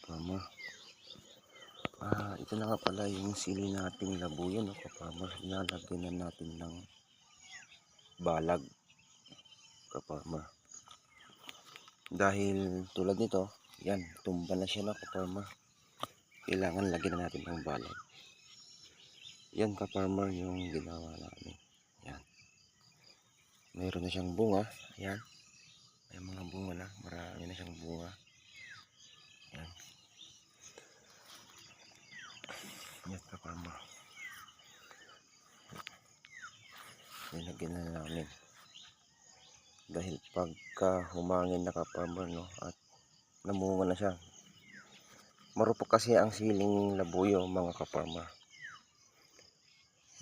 kaparmer. Ito na nga pala yung sili nating labuyo, no, kaparmer. Ilalagyan na natin ng balag, kaparmer. Dahil tulad nito, yan, tumba na siya, no, kaparmer. Kailangan lagyan na natin ng balag. Yan, kaparmer, yung ginawa namin. Yan. Mayroon na siyang bunga. Yan. May mga bunga na. Marami na siyang bunga. Yan. Yan, kaparmer. Nilagyan na namin. Dahil pagka humangin na, kaparmer, no, at namunga na siya. Marupok kasi ang siling labuyo, mga kaparmer.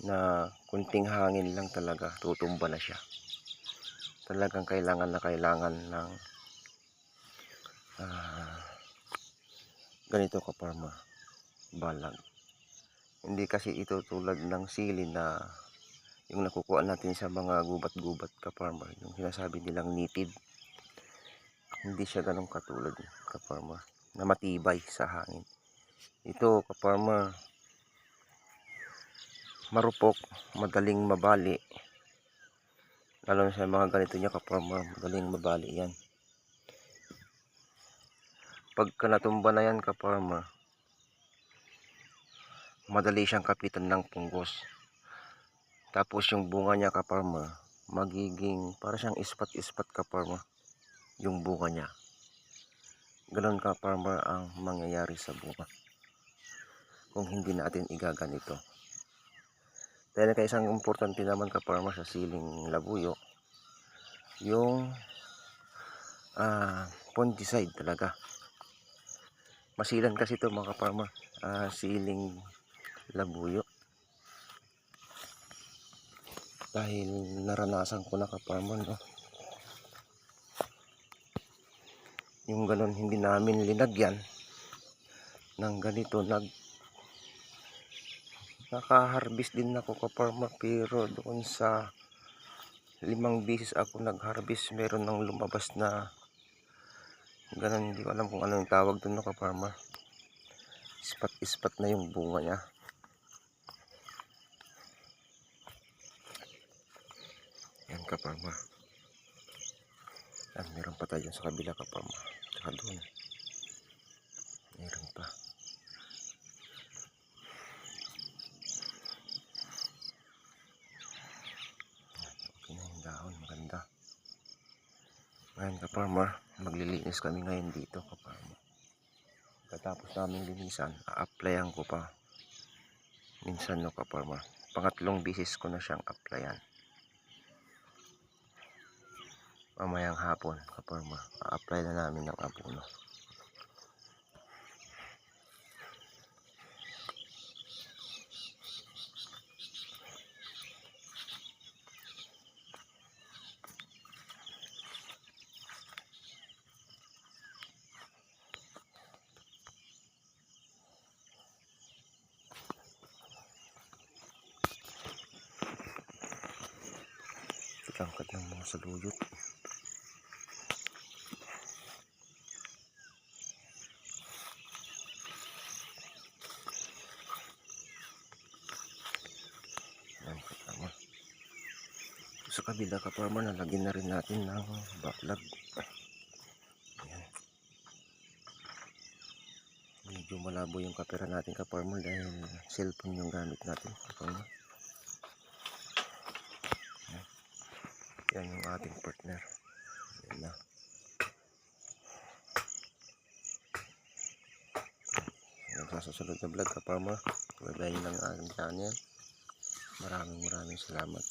Na kunting hangin lang talaga, tutumba na siya. Talagang kailangan ng ganito, kaparmer, balag. Hindi kasi ito tulad ng sili na yung nakukuha natin sa mga gubat-gubat, kaparmer, yung sinasabi nilang nitid. Hindi siya ganun katulad, kaparmer, na matibay sa hangin. Ito, kaparmer, marupok, madaling mabali. Lalo na sa mga ganito niya, kaparmer, madaling mabali yan. Pagka natumba na yan, kaparmer, madali siyang kapitan ng punggos. Tapos yung bunga niya, kaparmer, magiging para siyang ispat-ispat, kaparmer, yung bunga niya. Ganun, kaparmer, ang mangyayari sa bunga kung hindi natin igaganito. Dahil kaya isang importante naman, kaparmer, sa siling labuyo, yung fungicide talaga. Masilan kasi ito, mga kaparmer, siling labuyo. Dahil naranasan ko na, kaparmer, no? Yung ganun, hindi namin linagyan ng ganito. Naka-harvest din ako, kaparmer, pero doon sa 5 beses ako nag-harvest, meron nang lumabas na ganun, hindi ko alam kung ano yung tawag doon, no, kaparmer. Ispat-ispat na yung bunga niya. Yan, kaparmer. Yan, meron pa tayo sa kabila, kaparmer. Saka doon. Meron pa. Okay na yung dahon, maganda. Ngayon, kaparmer, maglilinis kami ngayon dito, kaparmer. Katapos namin linisan, a-applyan ko pa. Minsan, no, kaparmer. Pangatlong bisis ko na siyang applyan. Mamayang hapon, kaparmer, a-apply na namin ng abono. Tangkad ng mga saluyot. Yan, kaparmer. Sa kabila, kaparmer, nalagyan na rin natin ng balag. Ayan. Medyo malabo yung kapera natin, kaparmer, dahil cellphone yung gamit natin, kaparmer. Yan yung ating partner. Yan na. Yan sa susunod na vlog, kaparmer. Bye-bye lang ang ating channel. Maraming salamat.